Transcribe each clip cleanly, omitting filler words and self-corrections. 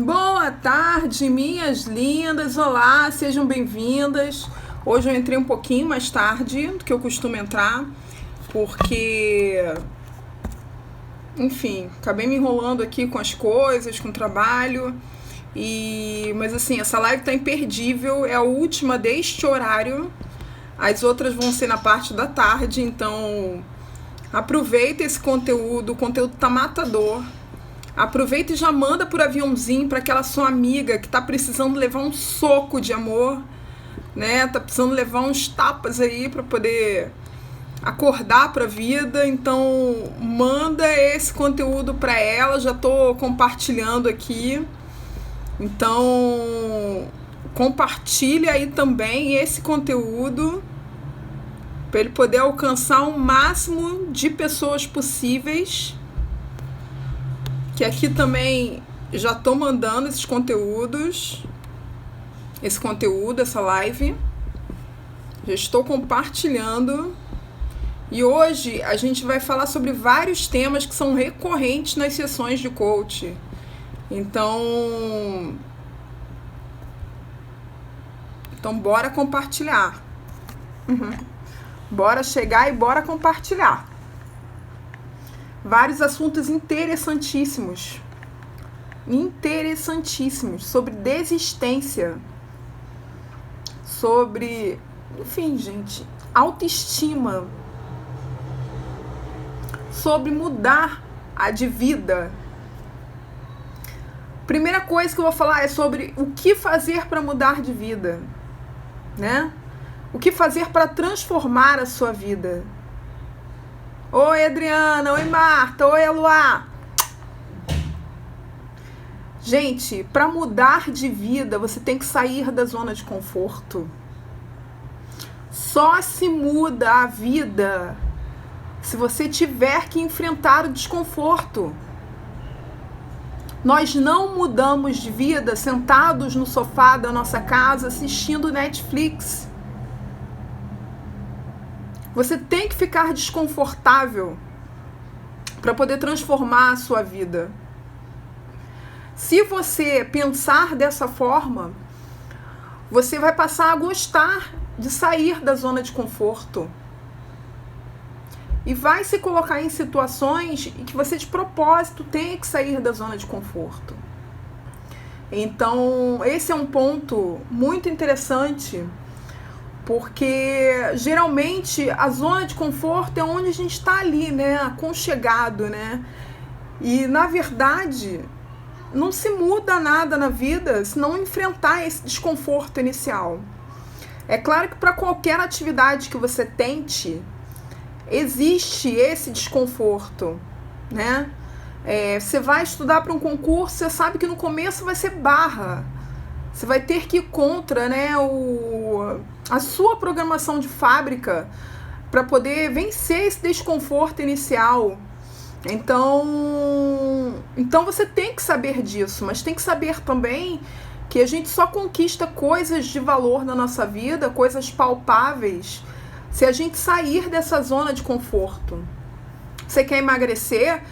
Boa tarde, minhas lindas. Olá, sejam bem-vindas. Hoje eu entrei um pouquinho mais tarde do que eu costumo entrar, porque, enfim, acabei me enrolando aqui com as coisas, com o trabalho. Mas assim, essa live tá imperdível, é a última deste horário. As outras vão ser na parte da tarde, então aproveita esse conteúdo, o conteúdo tá matador. Aproveita e já manda por aviãozinho para aquela sua amiga que tá precisando levar um soco de amor, né? Tá precisando levar uns tapas aí para poder acordar para a vida. Então, manda esse conteúdo para ela. Já tô compartilhando aqui. Então, compartilha aí também esse conteúdo para ele poder alcançar o máximo de pessoas possíveis. Que aqui também já tô mandando esses conteúdos, essa live. Já estou compartilhando. E hoje a gente vai falar sobre vários temas que são recorrentes nas sessões de coach. Então bora compartilhar. Bora chegar e bora compartilhar. Vários assuntos interessantíssimos sobre desistência, sobre, enfim, gente, autoestima, sobre mudar de vida. Primeira coisa que eu vou falar é sobre o que fazer para mudar de vida, né? O que fazer para transformar a sua vida. Oi, Adriana. Oi, Marta. Oi, Eloá. Gente, para mudar de vida, você tem que sair da zona de conforto. Só se muda a vida se você tiver que enfrentar o desconforto. Nós não mudamos de vida sentados no sofá da nossa casa assistindo Netflix. Você tem que ficar desconfortável para poder transformar a sua vida. Se você pensar dessa forma, você vai passar a gostar de sair da zona de conforto. E vai se colocar em situações em que você de propósito tem que sair da zona de conforto. Então, esse é um ponto muito interessante. Porque geralmente a zona de conforto é onde a gente está ali, né? Aconchegado, né? E na verdade não se muda nada na vida se não enfrentar esse desconforto inicial. É claro que para qualquer atividade que você tente, existe esse desconforto, né? Você vai estudar para um concurso, você sabe que no começo vai ser barra. Você vai ter que ir contra, né, a sua programação de fábrica para poder vencer esse desconforto inicial. Então você tem que saber disso, mas tem que saber também que a gente só conquista coisas de valor na nossa vida, coisas palpáveis, se a gente sair dessa zona de conforto. Você quer emagrecer?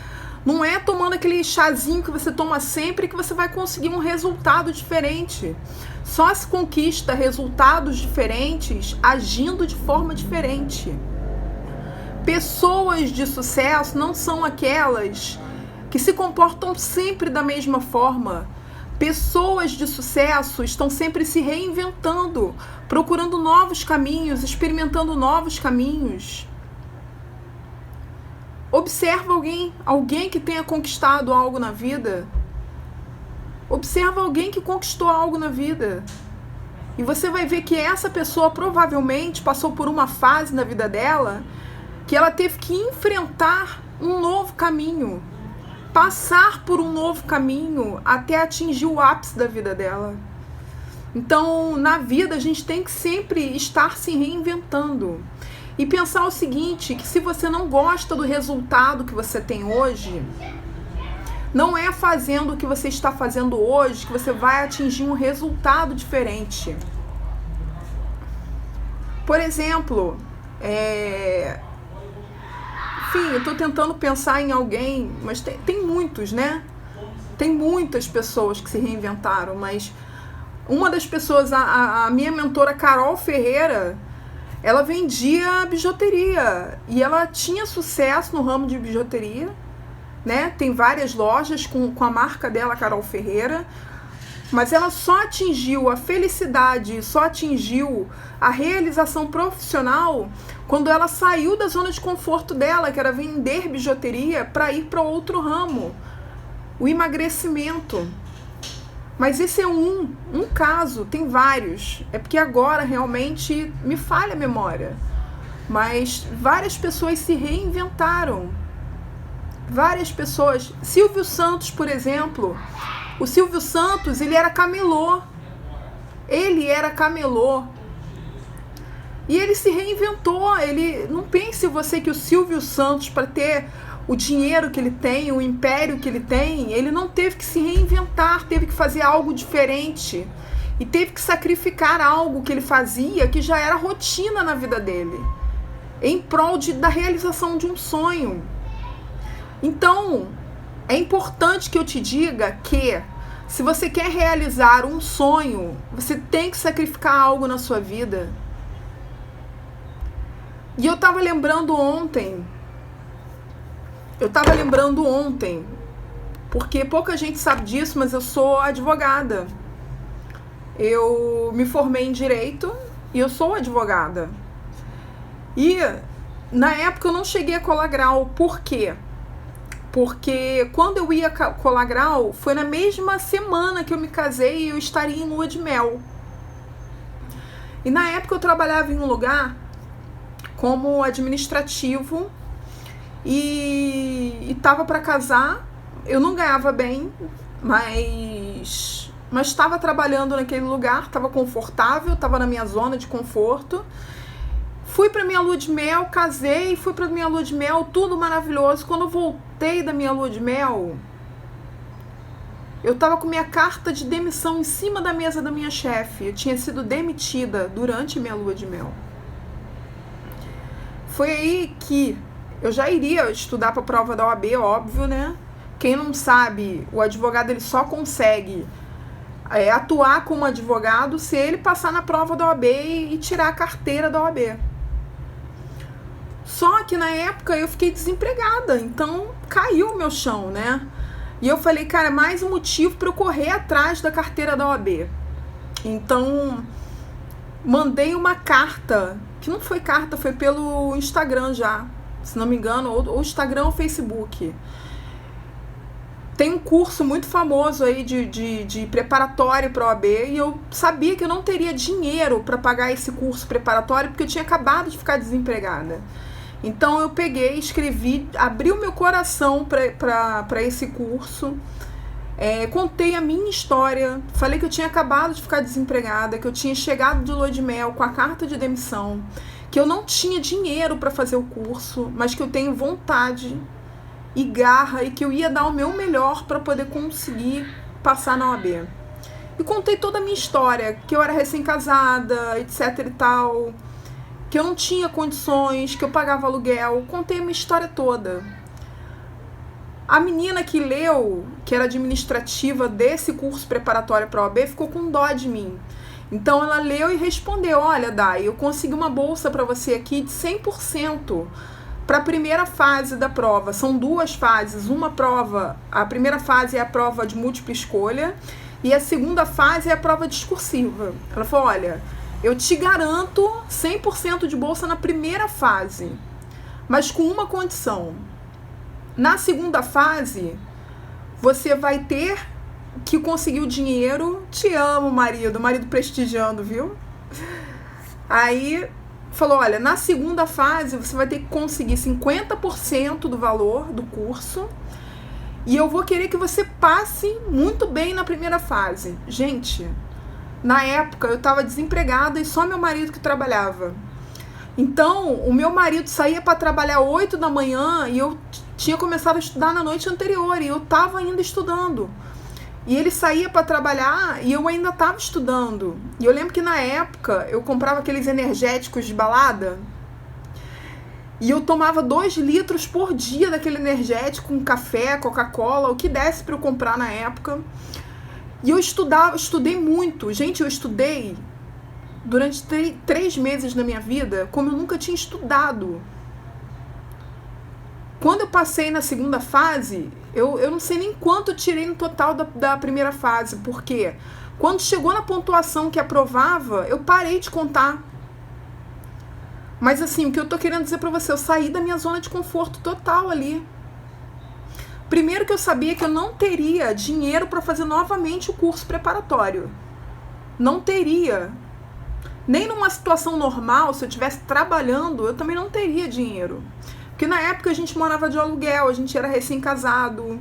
Não é tomando aquele chazinho que você toma sempre que você vai conseguir um resultado diferente. Só se conquista resultados diferentes agindo de forma diferente. Pessoas de sucesso não são aquelas que se comportam sempre da mesma forma. Pessoas de sucesso estão sempre se reinventando, procurando novos caminhos, experimentando novos caminhos. Observa alguém que tenha conquistado algo na vida. Observa alguém que conquistou algo na vida. E você vai ver que essa pessoa provavelmente passou por uma fase na vida dela que ela teve que enfrentar um novo caminho. Passar por um novo caminho até atingir o ápice da vida dela. Então, na vida, a gente tem que sempre estar se reinventando. E pensar o seguinte, que se você não gosta do resultado que você tem hoje, não é fazendo o que você está fazendo hoje que você vai atingir um resultado diferente. Por exemplo, enfim, eu estou tentando pensar em alguém, mas tem muitos, né? Tem muitas pessoas que se reinventaram, mas uma das pessoas, a minha mentora Carol Ferreira, ela vendia bijuteria e ela tinha sucesso no ramo de bijuteria, né? Tem várias lojas com a marca dela, Carol Ferreira, mas ela só atingiu a felicidade, só atingiu a realização profissional quando ela saiu da zona de conforto dela, que era vender bijuteria, para ir para outro ramo, o emagrecimento. Mas esse é um caso, tem vários. É porque agora realmente me falha a memória. Mas várias pessoas se reinventaram. Várias pessoas. Silvio Santos, por exemplo. O Silvio Santos, ele era camelô. Ele era camelô. E ele se reinventou. Ele, não pense você que o Silvio Santos, para ter o dinheiro que ele tem, o império que ele tem, ele não teve que se reinventar, teve que fazer algo diferente. E teve que sacrificar algo que ele fazia, que já era rotina na vida dele, em prol da realização de um sonho. Então, é importante que eu te diga que, se você quer realizar um sonho, você tem que sacrificar algo na sua vida. E eu estava lembrando ontem, porque pouca gente sabe disso, mas eu sou advogada. Eu me formei em Direito e eu sou advogada. E na época eu não cheguei a colar grau. Por quê? Porque quando eu ia colar grau, foi na mesma semana que eu me casei e eu estaria em lua de mel. E na época eu trabalhava em um lugar como administrativo e estava para casar. Eu não ganhava bem, mas estava trabalhando naquele lugar, estava confortável, estava na minha zona de conforto. Fui para minha lua de mel, casei, fui para minha lua de mel, tudo maravilhoso. Quando eu voltei da minha lua de mel, eu estava com minha carta de demissão em cima da mesa da minha chefe. Eu tinha sido demitida durante minha lua de mel. Foi aí que eu já iria estudar para a prova da OAB, óbvio, né? Quem não sabe, o advogado ele só consegue atuar como advogado se ele passar na prova da OAB e tirar a carteira da OAB. Só que na época eu fiquei desempregada, então caiu o meu chão, né? E eu falei, cara, mais um motivo para eu correr atrás da carteira da OAB. Então, mandei uma carta, que não foi carta, foi pelo Instagram já, se não me engano, ou Instagram ou Facebook. Tem um curso muito famoso aí de preparatório para a OAB e eu sabia que eu não teria dinheiro para pagar esse curso preparatório porque eu tinha acabado de ficar desempregada. Então eu peguei, escrevi, abri o meu coração para esse curso, contei a minha história, falei que eu tinha acabado de ficar desempregada, que eu tinha chegado de lua de mel com a carta de demissão, que eu não tinha dinheiro para fazer o curso, mas que eu tenho vontade e garra e que eu ia dar o meu melhor para poder conseguir passar na OAB. E contei toda a minha história, que eu era recém-casada, etc e tal, que eu não tinha condições, que eu pagava aluguel, contei a minha história toda. A menina que leu, que era administrativa desse curso preparatório para a OAB, ficou com dó de mim. Então ela leu e respondeu, olha, Dai, eu consegui uma bolsa para você aqui de 100%, para a primeira fase da prova. São duas fases, uma prova, a primeira fase é a prova de múltipla escolha e a segunda fase é a prova discursiva. Ela falou, olha, eu te garanto 100% de bolsa na primeira fase, mas com uma condição. Na segunda fase, você vai ter que conseguir o dinheiro. Te amo, marido prestigiando, viu? Aí falou, olha, na segunda fase você vai ter que conseguir 50% do valor do curso e eu vou querer que você passe muito bem na primeira fase. Gente, na época eu estava desempregada e só meu marido que trabalhava. Então, o meu marido saía para trabalhar 8 da manhã e eu tinha começado a estudar na noite anterior e eu estava ainda estudando. E ele saía para trabalhar e eu ainda estava estudando. E eu lembro que na época eu comprava aqueles energéticos de balada E eu tomava 2 litros por dia daquele energético, com café, Coca-Cola, o que desse para eu comprar na época. E eu estudei muito. Gente, eu estudei durante 3 meses da minha vida como eu nunca tinha estudado. Quando eu passei na segunda fase, eu não sei nem quanto eu tirei no total da primeira fase, porque quando chegou na pontuação que aprovava, eu parei de contar. Mas assim, o que eu tô querendo dizer pra você, eu saí da minha zona de conforto total ali. Primeiro que eu sabia que eu não teria dinheiro para fazer novamente o curso preparatório. Não teria. Nem numa situação normal, se eu estivesse trabalhando, eu também não teria dinheiro. Porque na época a gente morava de aluguel, a gente era recém-casado,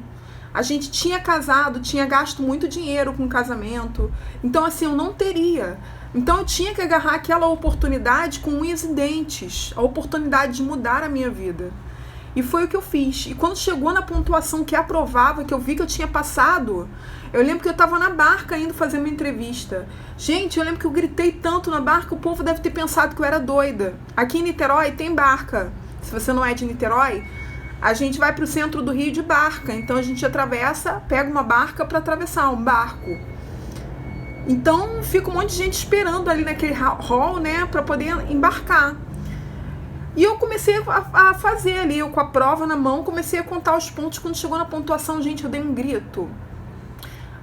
a gente tinha casado, tinha gasto muito dinheiro com o casamento. Então assim, eu não teria. Então eu tinha que agarrar aquela oportunidade com unhas e dentes, a oportunidade de mudar a minha vida. E foi o que eu fiz. E quando chegou na pontuação que aprovava, que eu vi que eu tinha passado, eu lembro que eu estava na barca indo fazer uma entrevista. Gente, eu lembro que eu gritei tanto na barca, o povo deve ter pensado que eu era doida. Aqui em Niterói tem barca. Se você não é de Niterói, a gente vai para o centro do Rio de barca. Então a gente atravessa, pega uma barca para atravessar, um barco. Então fica um monte de gente esperando ali naquele hall, né, para poder embarcar. E eu comecei a fazer ali, eu com a prova na mão, comecei a contar os pontos. Quando chegou na pontuação, gente, eu dei um grito.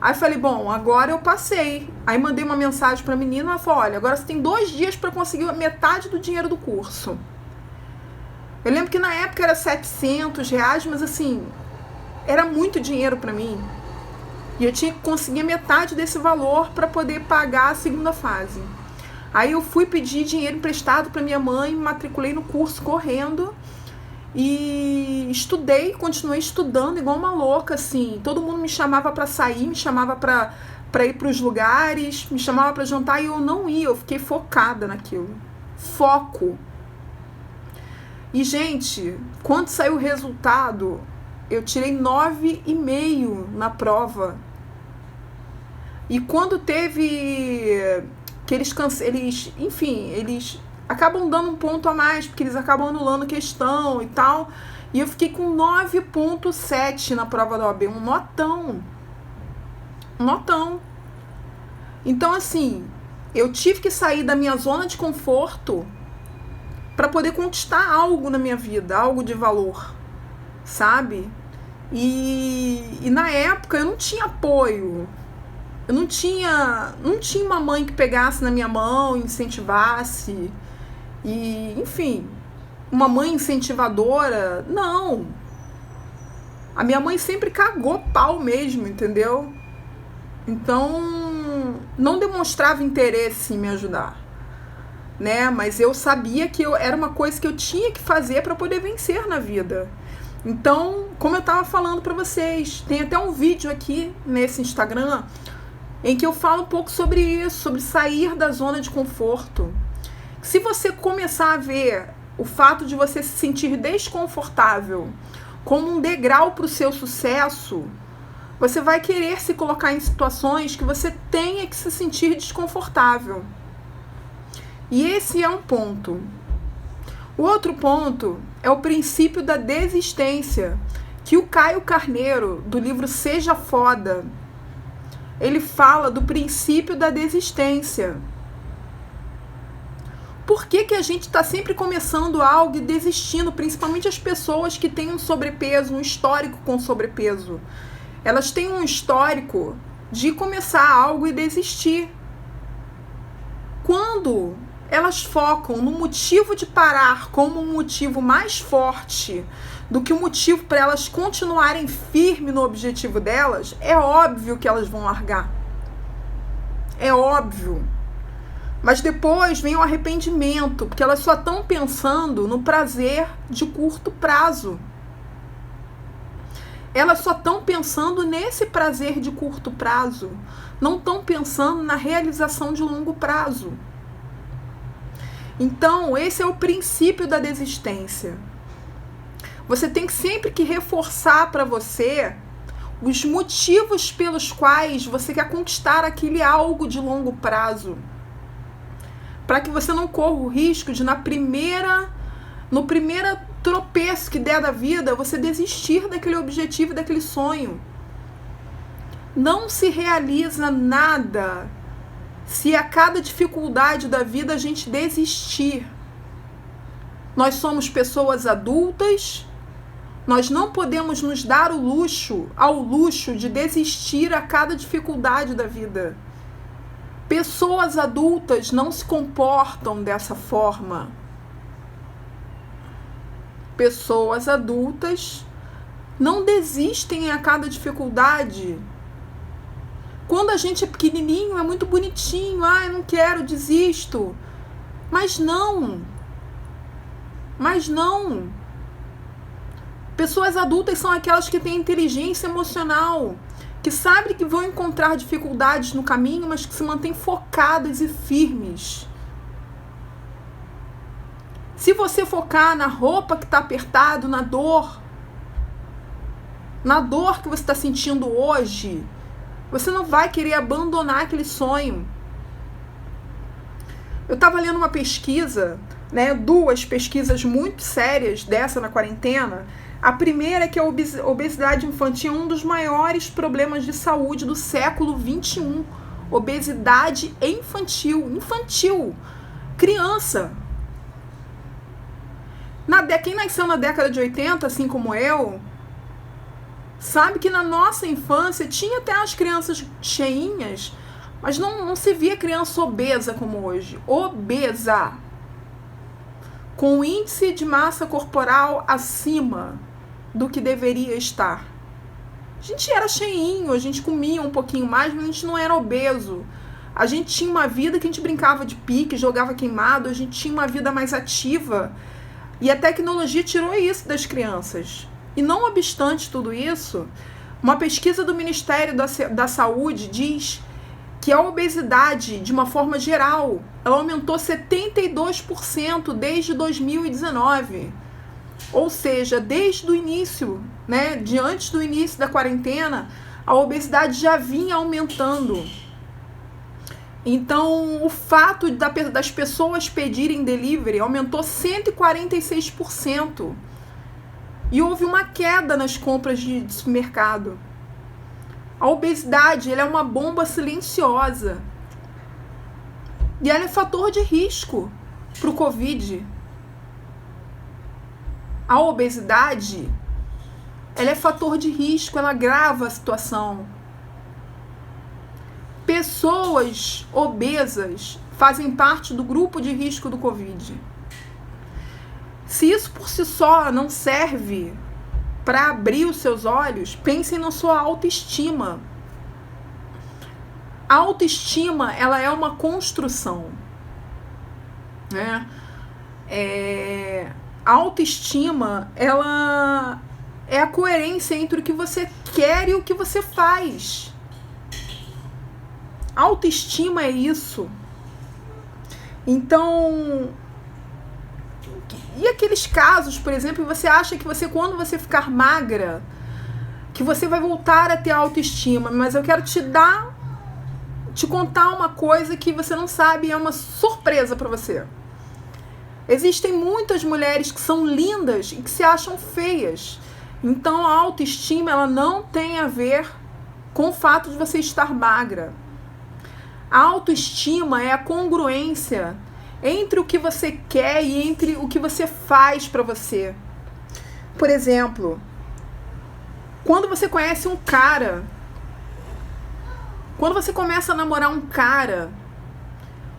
Aí falei, bom, agora eu passei. Aí mandei uma mensagem pra menina, ela falou, olha, agora você tem 2 dias pra conseguir metade do dinheiro do curso. Eu lembro que na época era R$700, mas assim, era muito dinheiro pra mim. E eu tinha que conseguir metade desse valor pra poder pagar a segunda fase. Aí eu fui pedir dinheiro emprestado para minha mãe, me matriculei no curso correndo e estudei, continuei estudando igual uma louca, assim. Todo mundo me chamava para sair, me chamava para ir para os lugares, me chamava para jantar e eu não ia, eu fiquei focada naquilo. Foco. E, gente, quando saiu o resultado, eu tirei 9,5 na prova. E quando teve... que eles acabam dando um ponto a mais, porque eles acabam anulando questão e tal, e eu fiquei com 9,7 na prova da OAB, um notão. Então assim, eu tive que sair da minha zona de conforto para poder conquistar algo na minha vida, algo de valor, sabe? E na época eu não tinha apoio. Eu não tinha uma mãe que pegasse na minha mão, incentivasse, e, enfim, uma mãe incentivadora, não. A minha mãe sempre cagou pau mesmo, entendeu? Então, não demonstrava interesse em me ajudar, né? Mas eu sabia que era uma coisa que eu tinha que fazer para poder vencer na vida. Então, como eu estava falando para vocês, tem até um vídeo aqui nesse Instagram em que eu falo um pouco sobre isso, sobre sair da zona de conforto. Se você começar a ver o fato de você se sentir desconfortável como um degrau para o seu sucesso, você vai querer se colocar em situações que você tenha que se sentir desconfortável. E esse é um ponto. O outro ponto é o princípio da desistência, que o Caio Carneiro, do livro Seja Foda, ele fala do princípio da desistência. Por que a gente está sempre começando algo e desistindo, principalmente as pessoas que têm um sobrepeso, um histórico com sobrepeso? Elas têm um histórico de começar algo e desistir. Quando elas focam no motivo de parar como um motivo mais forte do que o motivo para elas continuarem firmes no objetivo delas, é óbvio que elas vão largar. É óbvio. Mas depois vem o arrependimento, porque elas só estão pensando no prazer de curto prazo. Elas só estão pensando nesse prazer de curto prazo. Não estão pensando na realização de longo prazo. Então, esse é o princípio da desistência. Você tem sempre que reforçar para você os motivos pelos quais você quer conquistar aquele algo de longo prazo. Para que você não corra o risco de, no no primeiro tropeço que der da vida, você desistir daquele objetivo e daquele sonho. Não se realiza nada se a cada dificuldade da vida a gente desistir. Nós somos pessoas adultas, nós não podemos nos dar ao luxo de desistir a cada dificuldade da vida. Pessoas adultas não se comportam dessa forma. Pessoas adultas não desistem a cada dificuldade. Quando a gente é pequenininho, é muito bonitinho. Eu não quero, desisto. Mas não. Pessoas adultas são aquelas que têm inteligência emocional, que sabem que vão encontrar dificuldades no caminho, mas que se mantêm focadas e firmes. Se você focar na roupa que está apertado, na dor que você está sentindo hoje, você não vai querer abandonar aquele sonho. Eu estava lendo uma pesquisa, duas pesquisas muito sérias dessa na quarentena. A primeira é que a obesidade infantil é um dos maiores problemas de saúde do século XXI. Obesidade infantil, criança. Quem nasceu na década de 80, assim como eu, sabe que na nossa infância tinha até as crianças cheinhas, mas não se via criança obesa como hoje. Obesa. Com índice de massa corporal acima do que deveria estar. A gente era cheinho, a gente comia um pouquinho mais, mas a gente não era obeso. A gente tinha uma vida que a gente brincava de pique, jogava queimado, a gente tinha uma vida mais ativa. E a tecnologia tirou isso das crianças. E não obstante tudo isso, uma pesquisa do Ministério da Saúde diz que a obesidade, de uma forma geral, ela aumentou 72% desde 2019. Ou seja, desde o início, antes do início da quarentena, a obesidade já vinha aumentando. Então, o fato das pessoas pedirem delivery aumentou 146%. E houve uma queda nas compras de supermercado. A obesidade, ela é uma bomba silenciosa. E ela é fator de risco para o Covid. A obesidade, ela é fator de risco, ela agrava a situação. Pessoas obesas fazem parte do grupo de risco do Covid. Se isso por si só não serve para abrir os seus olhos, pensem na sua autoestima. A autoestima, ela é uma construção. A autoestima, ela é a coerência entre o que você quer e o que você faz. Autoestima é isso. Então, e aqueles casos, por exemplo, você acha que quando você ficar magra, que você vai voltar a ter autoestima, mas eu quero te contar uma coisa que você não sabe, é uma surpresa para você. Existem muitas mulheres que são lindas e que se acham feias. Então a autoestima, ela não tem a ver com o fato de você estar magra. A autoestima é a congruência entre o que você quer e entre o que você faz para você. Por exemplo, quando você conhece um cara, quando você começa a namorar um cara,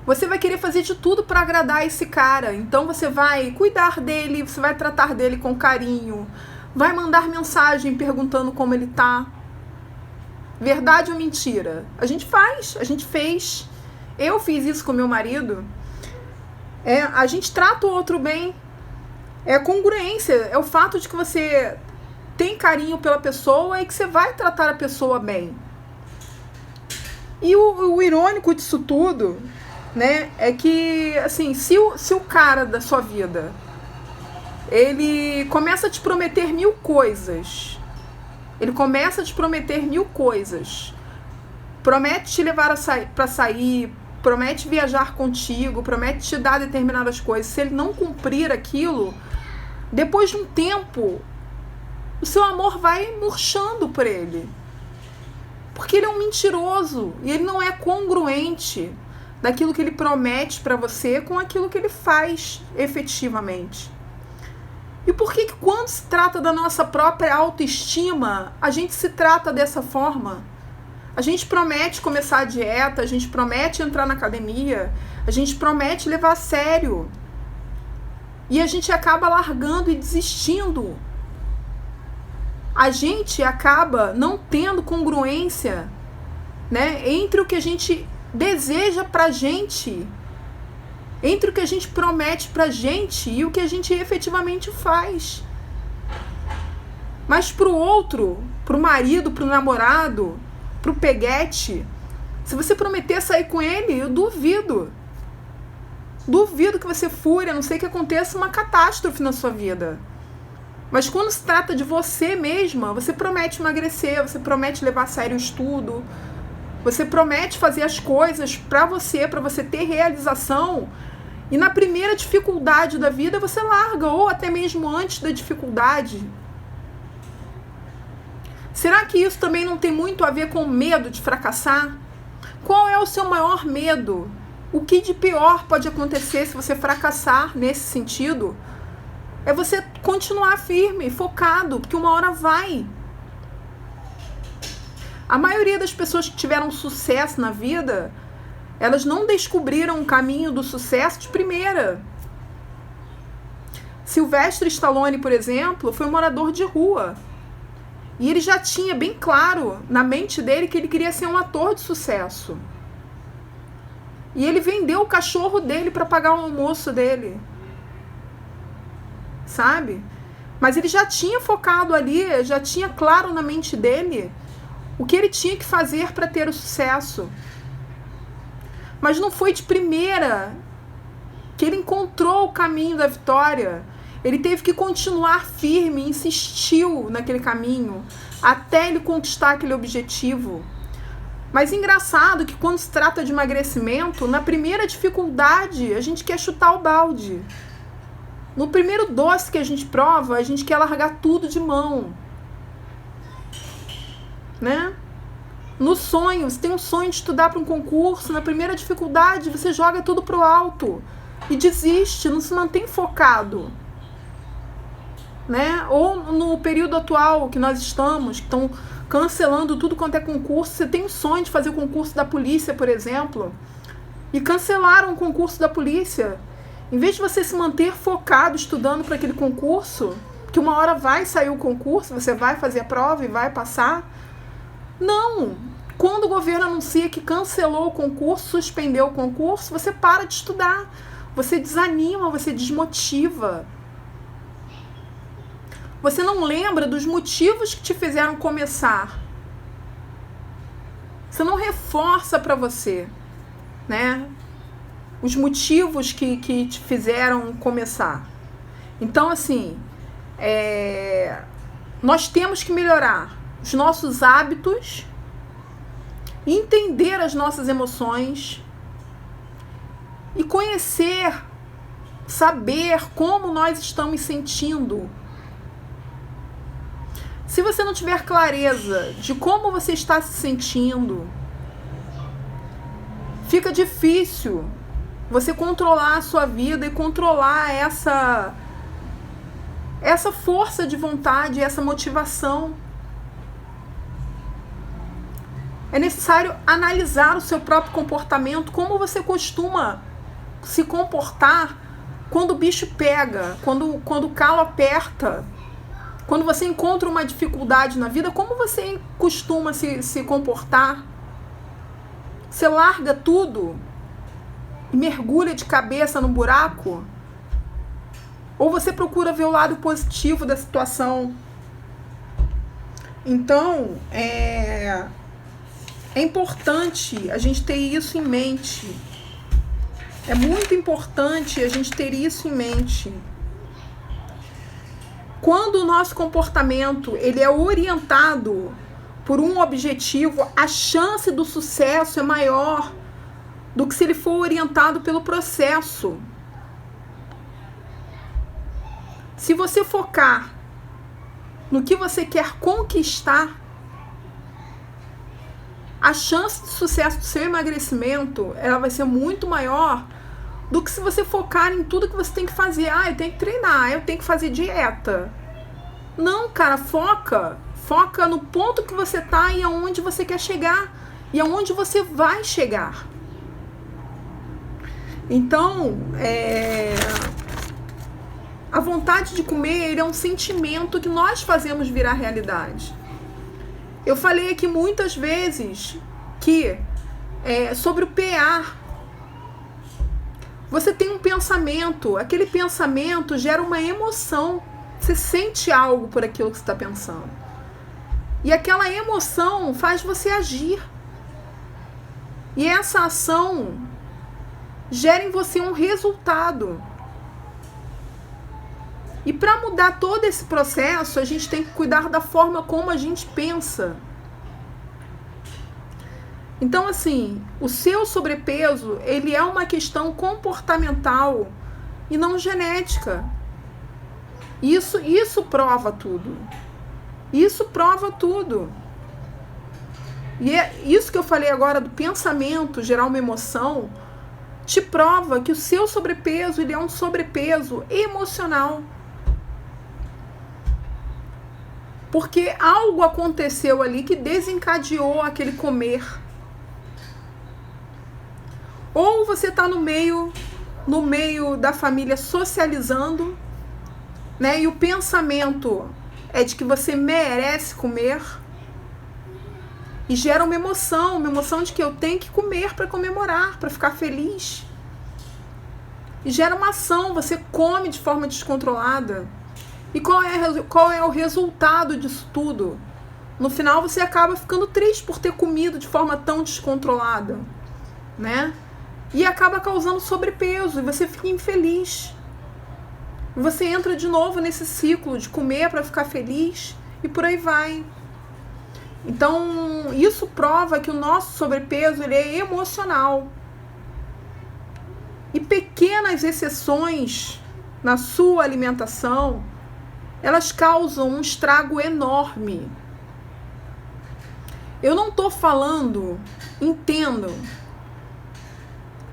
você vai querer fazer de tudo para agradar esse cara. Então você vai cuidar dele, você vai tratar dele com carinho, vai mandar mensagem perguntando como ele tá. Verdade ou mentira? A gente fez. Eu fiz isso com meu marido. A gente trata o outro bem. É congruência, é o fato de que você tem carinho pela pessoa e que você vai tratar a pessoa bem. E o irônico disso tudo, é que, assim, se o cara da sua vida, ele começa a te prometer mil coisas, promete te levar para sair, promete viajar contigo, promete te dar determinadas coisas, se ele não cumprir aquilo, depois de um tempo, o seu amor vai murchando por ele. Porque ele é um mentiroso e ele não é congruente daquilo que ele promete para você com aquilo que ele faz efetivamente. E por que quando se trata da nossa própria autoestima, a gente se trata dessa forma? A gente promete começar a dieta, a gente promete entrar na academia, a gente promete levar a sério. E a gente acaba largando e desistindo. A gente acaba não tendo congruência, né, entre o que a gente deseja pra gente, entre o que a gente promete pra gente e o que a gente efetivamente faz. Mas pro outro, pro marido, pro namorado, pro peguete, se você prometer sair com ele, eu duvido. Duvido que você fure, a não ser que aconteça uma catástrofe na sua vida. Mas quando se trata de você mesma, você promete emagrecer, você promete levar a sério o estudo, você promete fazer as coisas para você ter realização, e na primeira dificuldade da vida você larga, ou até mesmo antes da dificuldade. Será que isso também não tem muito a ver com medo de fracassar? Qual é o seu maior medo? O que de pior pode acontecer se você fracassar nesse sentido? É você continuar firme, focado, porque uma hora vai. A maioria das pessoas que tiveram sucesso na vida, elas não descobriram o caminho do sucesso de primeira. Sylvester Stallone, por exemplo, foi um morador de rua. E ele já tinha bem claro na mente dele que ele queria ser um ator de sucesso. E ele vendeu o cachorro dele para pagar o almoço dele. Sabe? Mas ele já tinha focado ali, já tinha claro na mente dele o que ele tinha que fazer para ter o sucesso. Mas não foi de primeira que ele encontrou o caminho da vitória. Ele teve que continuar firme, insistiu naquele caminho até ele conquistar aquele objetivo. Mas engraçado que quando se trata de emagrecimento, na primeira dificuldade a gente quer chutar o balde. No primeiro doce que a gente prova, a gente quer largar tudo de mão. Né? No sonho, você tem um sonho de estudar para um concurso, na primeira dificuldade você joga tudo pro alto e desiste, não se mantém focado. Né? Ou no período atual que nós estamos, que estão cancelando tudo quanto é concurso, você tem um sonho de fazer o concurso da polícia, por exemplo, e cancelaram o concurso da polícia. Em vez de você se manter focado estudando para aquele concurso, que uma hora vai sair o concurso, você vai fazer a prova e vai passar. Não! Quando o governo anuncia que cancelou o concurso, suspendeu o concurso, você para de estudar. Você desanima, você desmotiva. Você não lembra dos motivos que te fizeram começar. Você não reforça para você, né? Os motivos que te fizeram começar. Então, assim, nós temos que melhorar os nossos hábitos, entender as nossas emoções e conhecer, saber como nós estamos sentindo. Se você não tiver clareza de como você está se sentindo, fica difícil você controlar a sua vida e controlar essa força de vontade, essa motivação. É necessário analisar o seu próprio comportamento, como você costuma se comportar quando o bicho pega, quando o calo aperta, quando você encontra uma dificuldade na vida, como você costuma se comportar? Você larga tudo e mergulha de cabeça no buraco? Ou você procura ver o lado positivo da situação? Então, é importante a gente ter isso em mente. É muito importante a gente ter isso em mente. Quando o nosso comportamento ele é orientado por um objetivo, a chance do sucesso é maior do que se ele for orientado pelo processo. Se você focar no que você quer conquistar, a chance de sucesso do seu emagrecimento, ela vai ser muito maior do que se você focar em tudo que você tem que fazer. Ah, eu tenho que treinar, eu tenho que fazer dieta. Não, cara, foca no ponto que você tá e aonde você quer chegar e aonde você vai chegar. Então, a vontade de comer é um sentimento que nós fazemos virar realidade. Eu falei aqui muitas vezes que sobre o PA. Você tem um pensamento, aquele pensamento gera uma emoção. Você sente algo por aquilo que você está pensando. E aquela emoção faz você agir. E essa ação gera em você um resultado. E para mudar todo esse processo, a gente tem que cuidar da forma como a gente pensa. Então, assim, o seu sobrepeso, ele é uma questão comportamental e não genética. Isso prova tudo. Isso prova tudo. E é isso que eu falei agora do pensamento gerar uma emoção, te prova que o seu sobrepeso, ele é um sobrepeso emocional. Porque algo aconteceu ali que desencadeou aquele comer. Ou você está no meio da família socializando, né? E o pensamento é de que você merece comer. E gera uma emoção de que eu tenho que comer para comemorar, para ficar feliz. E gera uma ação, você come de forma descontrolada. E qual é o resultado disso tudo? No final você acaba ficando triste por ter comido de forma tão descontrolada, né? E acaba causando sobrepeso, e você fica infeliz. E você entra de novo nesse ciclo de comer para ficar feliz, e por aí vai. Então, isso prova que o nosso sobrepeso, ele é emocional. E pequenas exceções na sua alimentação, elas causam um estrago enorme. Eu não estou falando, entendo,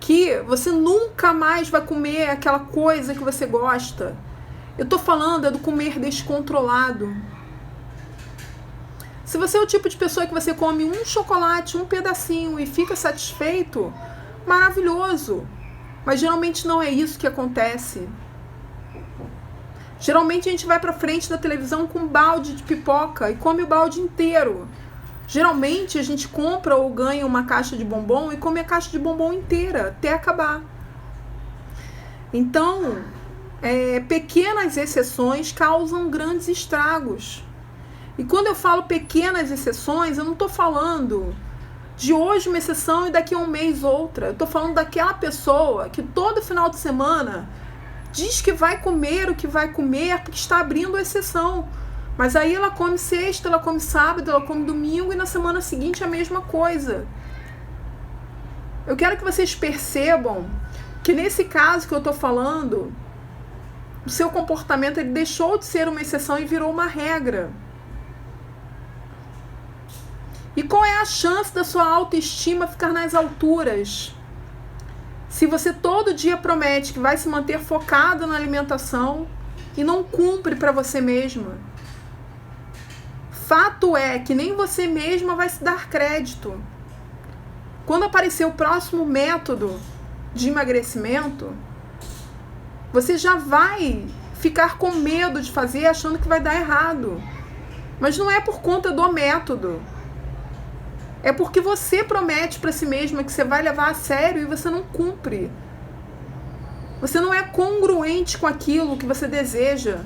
que você nunca mais vai comer aquela coisa que você gosta. Eu estou falando do comer descontrolado. Se você é o tipo de pessoa que você come um chocolate, um pedacinho e fica satisfeito, maravilhoso. Mas geralmente não é isso que acontece. Geralmente a gente vai pra frente da televisão com um balde de pipoca e come o balde inteiro. Geralmente a gente compra ou ganha uma caixa de bombom e come a caixa de bombom inteira, até acabar. Então, pequenas exceções causam grandes estragos. E quando eu falo pequenas exceções, eu não estou falando de hoje uma exceção e daqui a um mês outra. Eu estou falando daquela pessoa que todo final de semana diz que vai comer o que vai comer porque está abrindo a exceção. Mas aí ela come sexta, ela come sábado, ela come domingo e na semana seguinte a mesma coisa. Eu quero que vocês percebam que nesse caso que eu estou falando, o seu comportamento ele deixou de ser uma exceção e virou uma regra. E qual é a chance da sua autoestima ficar nas alturas? Se você todo dia promete que vai se manter focado na alimentação e não cumpre para você mesma. Fato é que nem você mesma vai se dar crédito. Quando aparecer o próximo método de emagrecimento, você já vai ficar com medo de fazer achando que vai dar errado. Mas não é por conta do método. É porque você promete para si mesma que você vai levar a sério e você não cumpre. Você não é congruente com aquilo que você deseja.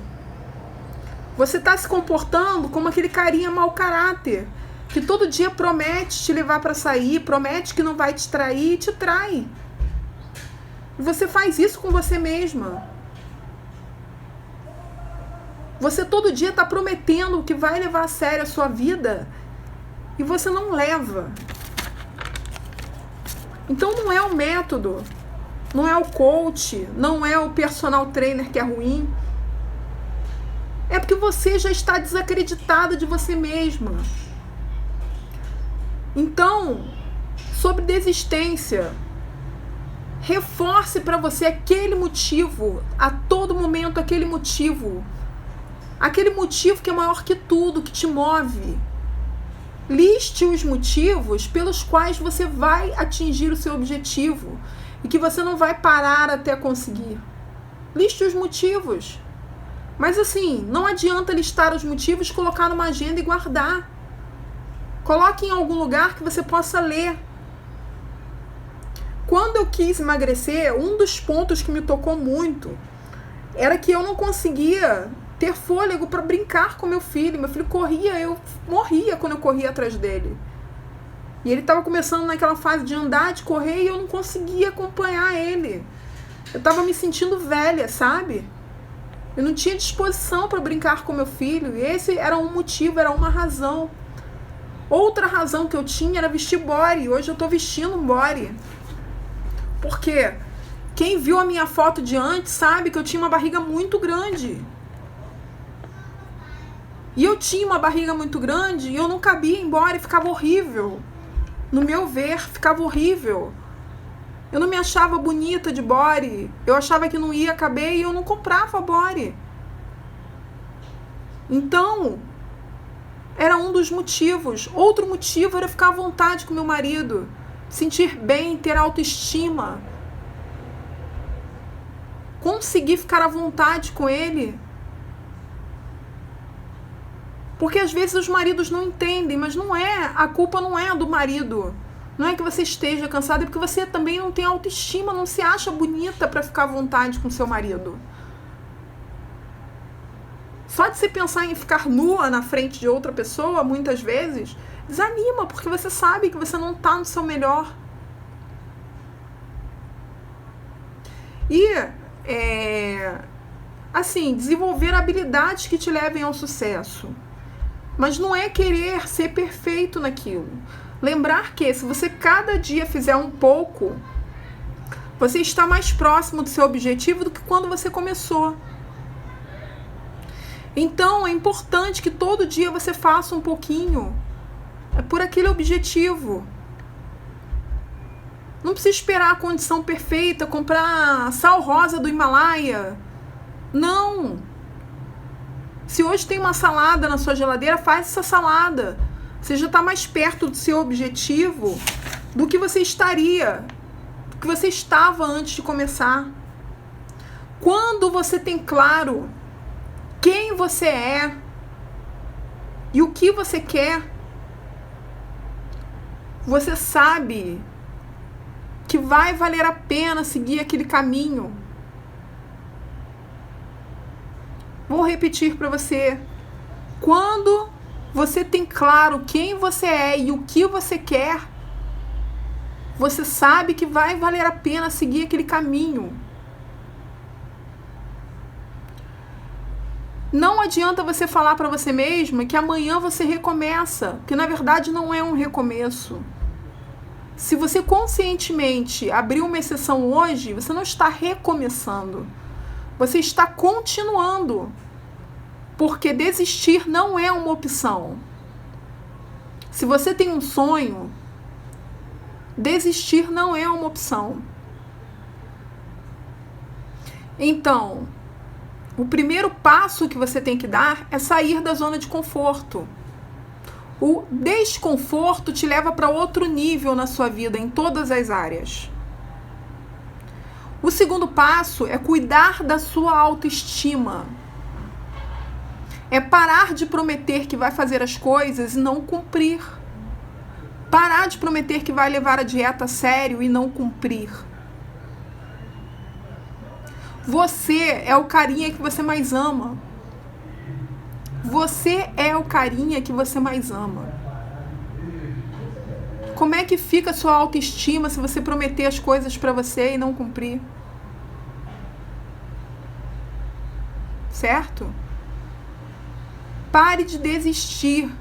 Você está se comportando como aquele carinha mau caráter, que todo dia promete te levar para sair, promete que não vai te trair e te trai. E você faz isso com você mesma. Você todo dia está prometendo que vai levar a sério a sua vida e você não leva. Então não é o método, não é o coach, não é o personal trainer que é ruim. É porque você já está desacreditada de você mesma. Então, sobre desistência, reforce para você aquele motivo, a todo momento aquele motivo que é maior que tudo, que te move. Liste os motivos pelos quais você vai atingir o seu objetivo e que você não vai parar até conseguir. Liste os motivos. Mas assim, não adianta listar os motivos, colocar numa agenda e guardar. Coloque em algum lugar que você possa ler. Quando eu quis emagrecer, um dos pontos que me tocou muito era que eu não conseguia ter fôlego para brincar com meu filho. Meu filho corria, eu morria quando eu corria atrás dele. E ele estava começando naquela fase de andar, de correr, e eu não conseguia acompanhar ele. Eu estava me sentindo velha, sabe? Eu não tinha disposição para brincar com meu filho. E esse era um motivo, era uma razão. Outra razão que eu tinha era vestir body. Hoje eu estou vestindo um body. Por quê? Quem viu a minha foto de antes sabe que eu tinha uma barriga muito grande. E eu tinha uma barriga muito grande e eu não cabia em body, ficava horrível. No meu ver, ficava horrível. Eu não me achava bonita de body. Eu achava que não ia caber e eu não comprava body. Então, era um dos motivos. Outro motivo era ficar à vontade com meu marido. Sentir bem, ter autoestima. Conseguir ficar à vontade com ele. Porque às vezes os maridos não entendem, mas não é, a culpa não é do marido. Não é que você esteja cansada, é porque você também não tem autoestima, não se acha bonita para ficar à vontade com seu marido. Só de você pensar em ficar nua na frente de outra pessoa, muitas vezes, desanima, porque você sabe que você não está no seu melhor. E, assim, desenvolver habilidades que te levem ao sucesso. Mas não é querer ser perfeito naquilo. Lembrar que se você cada dia fizer um pouco, você está mais próximo do seu objetivo do que quando você começou. Então é importante que todo dia você faça um pouquinho por aquele objetivo. Não precisa esperar a condição perfeita, comprar sal rosa do Himalaia. Não! Se hoje tem uma salada na sua geladeira, faz essa salada. Você já está mais perto do seu objetivo do que você estaria, do que você estava antes de começar. Quando você tem claro quem você é e o que você quer, você sabe que vai valer a pena seguir aquele caminho. Vou repetir para você. Quando você tem claro quem você é e o que você quer, você sabe que vai valer a pena seguir aquele caminho. Não adianta você falar para você mesma que amanhã você recomeça, porque na verdade não é um recomeço. Se você conscientemente abrir uma exceção hoje, você não está recomeçando. Você está continuando, porque desistir não é uma opção. Se você tem um sonho, desistir não é uma opção. Então, o primeiro passo que você tem que dar é sair da zona de conforto. O desconforto te leva para outro nível na sua vida, em todas as áreas. O segundo passo é cuidar da sua autoestima. É parar de prometer que vai fazer as coisas e não cumprir. Parar de prometer que vai levar a dieta a sério e não cumprir. Você é o carinha que você mais ama. Você é o carinha que você mais ama. Como é que fica a sua autoestima se você prometer as coisas para você e não cumprir? Certo? Pare de desistir.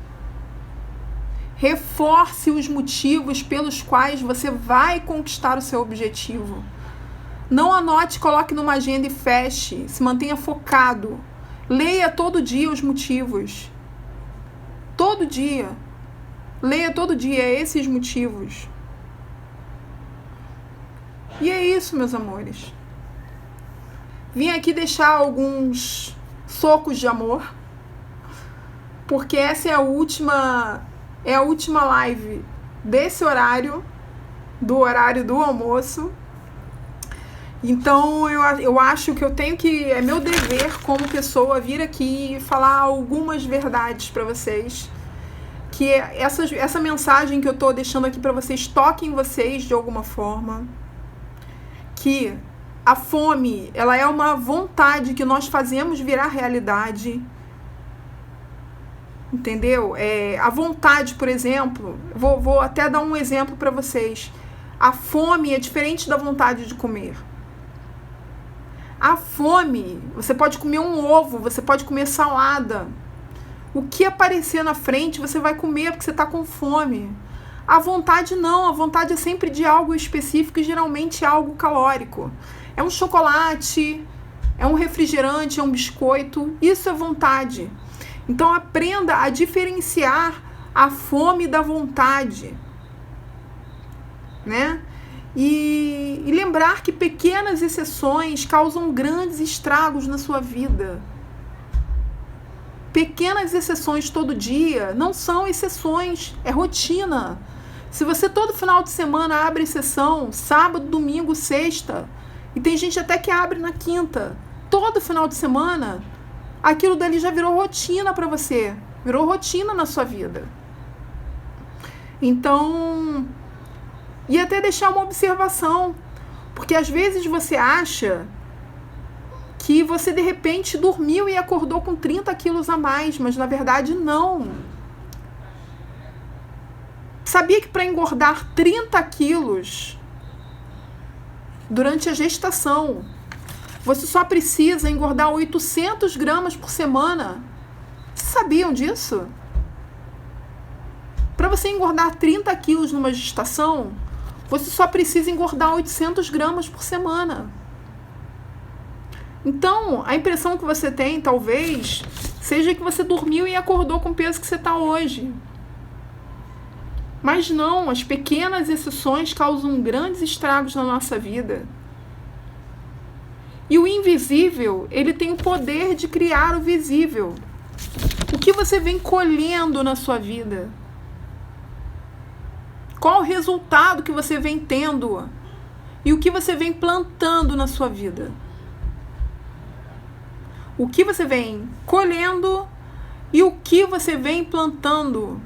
Reforce os motivos pelos quais você vai conquistar o seu objetivo. Não anote, coloque numa agenda e feche. Se mantenha focado. Leia todo dia os motivos. Todo dia. Leia todo dia esses motivos. E é isso, meus amores. Vim aqui deixar alguns socos de amor, porque essa é a última live desse horário, do horário do almoço. Então eu acho que eu tenho que, é meu dever como pessoa vir aqui e falar algumas verdades para vocês, que essa mensagem que eu tô deixando aqui para vocês toque em vocês de alguma forma, que a fome, ela é uma vontade que nós fazemos virar realidade. Entendeu? A vontade, por exemplo, vou até dar um exemplo para vocês. A fome é diferente da vontade de comer. A fome, você pode comer um ovo, você pode comer salada. O que aparecer na frente, você vai comer porque você está com fome. A vontade não, a vontade é sempre de algo específico e geralmente algo calórico. É um chocolate, é um refrigerante, é um biscoito, isso é vontade. Então aprenda a diferenciar a fome da vontade, né? E lembrar que pequenas exceções causam grandes estragos na sua vida. Pequenas exceções todo dia não são exceções, é rotina. Se você todo final de semana abre exceção, sábado, domingo, sexta, e tem gente até que abre na quinta, todo final de semana, aquilo dali já virou rotina para você, virou rotina na sua vida. Então, e até deixar uma observação, porque às vezes você acha que você de repente dormiu e acordou com 30 quilos a mais, mas na verdade não. Sabia que para engordar 30 quilos durante a gestação, você só precisa engordar 800 gramas por semana? Vocês sabiam disso? Para você engordar 30 quilos numa gestação, você só precisa engordar 800 gramas por semana. Então, a impressão que você tem, talvez, seja que você dormiu e acordou com o peso que você está hoje. Mas não, as pequenas exceções causam grandes estragos na nossa vida. E o invisível, ele tem o poder de criar o visível. O que você vem colhendo na sua vida? Qual o resultado que você vem tendo? E o que você vem plantando na sua vida? O que você vem colhendo e o que você vem plantando?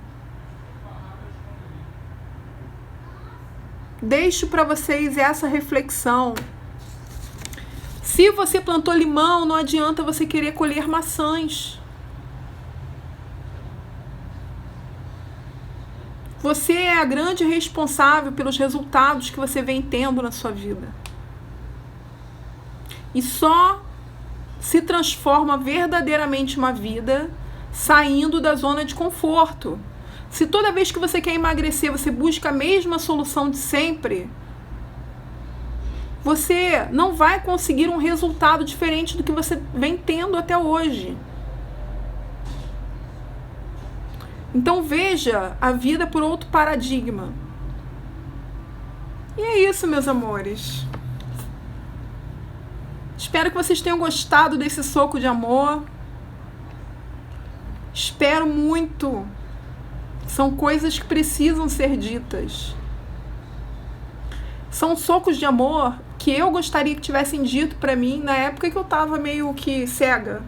Deixo para vocês essa reflexão. Se você plantou limão, não adianta você querer colher maçãs. Você é a grande responsável pelos resultados que você vem tendo na sua vida. E só se transforma verdadeiramente uma vida saindo da zona de conforto. Se toda vez que você quer emagrecer, você busca a mesma solução de sempre, você não vai conseguir um resultado diferente do que você vem tendo até hoje. Então veja a vida por outro paradigma. E é isso, meus amores. Espero que vocês tenham gostado desse soco de amor. Espero muito. São coisas que precisam ser ditas. São socos de amor que eu gostaria que tivessem dito pra mim na época que eu tava meio que cega.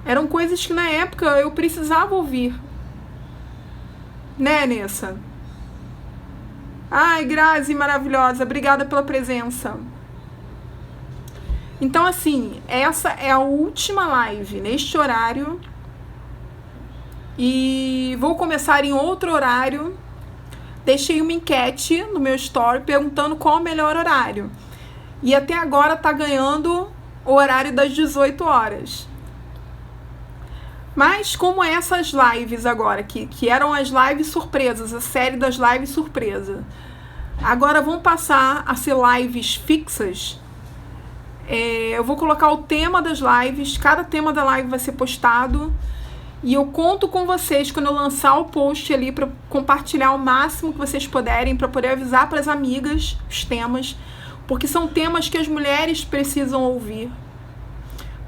Eram coisas que na época eu precisava ouvir. Né, Nessa? Ai, Grazi, maravilhosa. Obrigada pela presença. Então, assim, essa é a última live neste horário. E vou começar em outro horário. Deixei uma enquete no meu story perguntando qual o melhor horário. E até agora tá ganhando o horário das 18 horas. Mas como essas lives agora, que eram as lives surpresas, a série das lives surpresa, agora vão passar a ser lives fixas. Eu vou colocar o tema das lives, cada tema da live vai ser postado. E eu conto com vocês quando eu lançar o post ali para compartilhar o máximo que vocês puderem, para poder avisar para as amigas os temas, porque são temas que as mulheres precisam ouvir.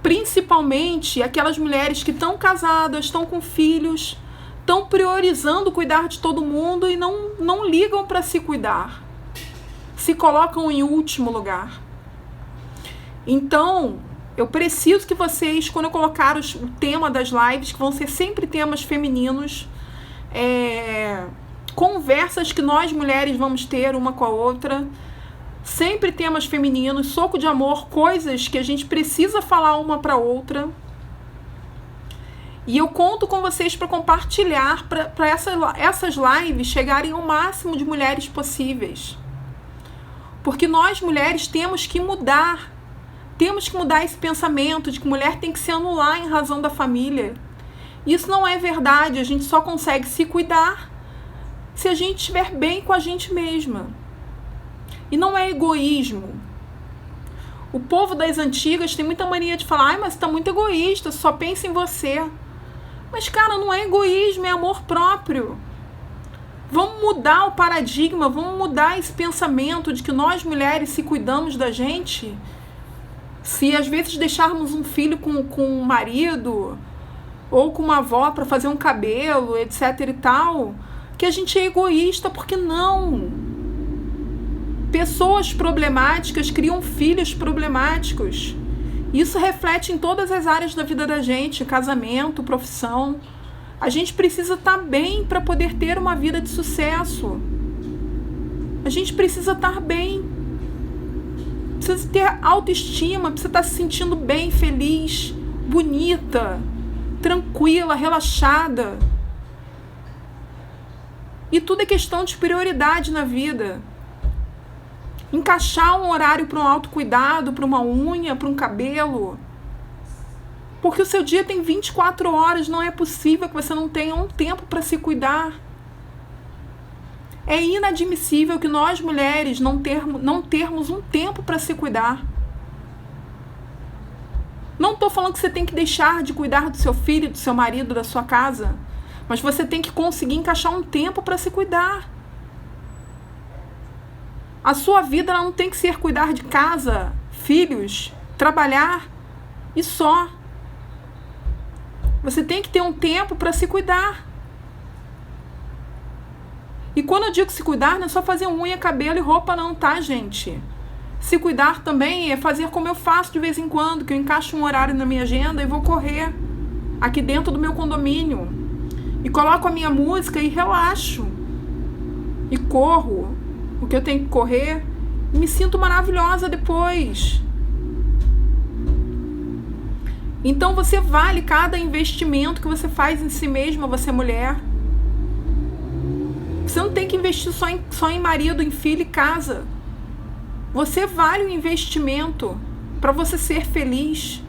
Principalmente aquelas mulheres que estão casadas, estão com filhos, estão priorizando cuidar de todo mundo e não ligam para se cuidar. Se colocam em último lugar. Então, eu preciso que vocês, quando eu colocar o tema das lives, que vão ser sempre temas femininos, conversas que nós mulheres vamos ter uma com a outra, sempre temas femininos, soco de amor, coisas que a gente precisa falar uma para outra. E eu conto com vocês para compartilhar, para essas lives chegarem ao máximo de mulheres possíveis. Porque nós mulheres temos que mudar esse pensamento de que mulher tem que se anular em razão da família. Isso não é verdade, a gente só consegue se cuidar se a gente estiver bem com a gente mesma. E não é egoísmo. O povo das antigas tem muita mania de falar, mas você tá muito egoísta, só pensa em você. Mas, cara, não é egoísmo, é amor próprio. Vamos mudar o paradigma, vamos mudar esse pensamento de que nós mulheres se cuidamos da gente. Se às vezes deixarmos um filho com um marido ou com uma avó para fazer um cabelo, etc e tal, que a gente é egoísta, porque não. Pessoas problemáticas criam filhos problemáticos. Isso reflete em todas as áreas da vida da gente, casamento, profissão. A gente precisa estar bem para poder ter uma vida de sucesso. A gente precisa estar bem. Precisa ter autoestima, precisa estar se sentindo bem, feliz, bonita, tranquila, relaxada. E tudo é questão de prioridade na vida. Encaixar um horário para um autocuidado, para uma unha, para um cabelo. Porque o seu dia tem 24 horas, não é possível que você não tenha um tempo para se cuidar. É inadmissível que nós mulheres não termos um tempo para se cuidar. Não estou falando que você tem que deixar de cuidar do seu filho, do seu marido, da sua casa, mas você tem que conseguir encaixar um tempo para se cuidar. A sua vida ela não tem que ser cuidar de casa, filhos, trabalhar e só. Você tem que ter um tempo para se cuidar. E quando eu digo se cuidar, não é só fazer unha, cabelo e roupa não, tá, gente? Se cuidar também é fazer como eu faço de vez em quando, que eu encaixo um horário na minha agenda e vou correr aqui dentro do meu condomínio. E coloco a minha música e relaxo. E corro o que eu tenho que correr e me sinto maravilhosa depois. Então você vale cada investimento que você faz em si mesma, você mulher. Você não tem que investir só em marido, em filho e casa. Você vale o investimento para você ser feliz.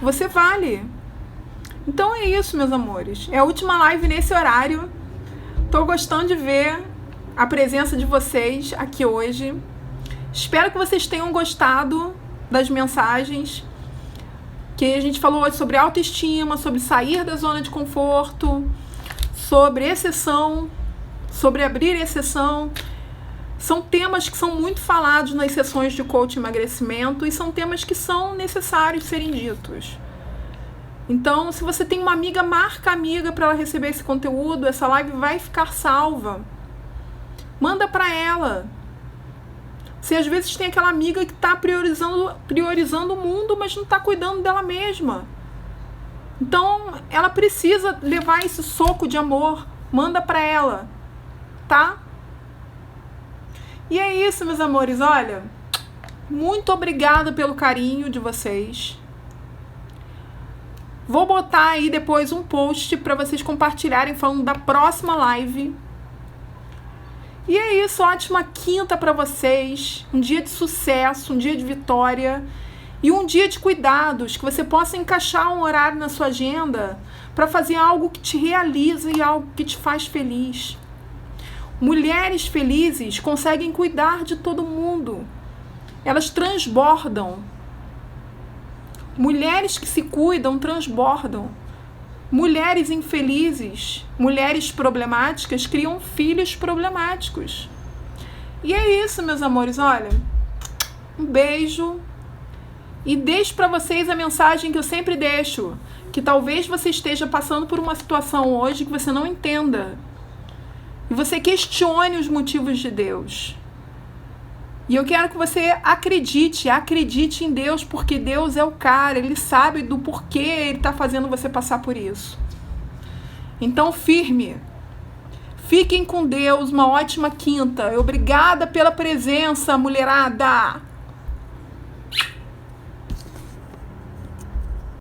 Você vale. Então é isso, meus amores. É a última live nesse horário. Tô gostando de ver a presença de vocês aqui hoje. Espero que vocês tenham gostado das mensagens. Que a gente falou hoje sobre autoestima, sobre sair da zona de conforto, sobre exceção, sobre abrir exceção. São temas que são muito falados nas sessões de coaching e emagrecimento e são temas que são necessários serem ditos. Então, se você tem uma amiga, marca a amiga para ela receber esse conteúdo, essa live vai ficar salva. Manda para ela. Se às vezes tem aquela amiga que está priorizando o mundo, mas não está cuidando dela mesma. Então, ela precisa levar esse soco de amor. Manda para ela, tá? E é isso, meus amores. Olha, muito obrigada pelo carinho de vocês. Vou botar aí depois um post para vocês compartilharem falando da próxima live. E é isso, ótima quinta para vocês. Um dia de sucesso, um dia de vitória. E um dia de cuidados, que você possa encaixar um horário na sua agenda para fazer algo que te realiza e algo que te faz feliz. Mulheres felizes conseguem cuidar de todo mundo. elas transbordam. Mulheres que se cuidam transbordam. Mulheres infelizes, mulheres problemáticas criam filhos problemáticos. E é isso, meus amores, olha, um beijo e deixo para vocês a mensagem que eu sempre deixo, que talvez você esteja passando por uma situação hoje que você não entenda e você questione os motivos de Deus. E eu quero que você acredite em Deus, porque Deus é o cara, Ele sabe do porquê Ele está fazendo você passar por isso. Então, firme. Fiquem com Deus, uma ótima quinta. Obrigada pela presença, mulherada!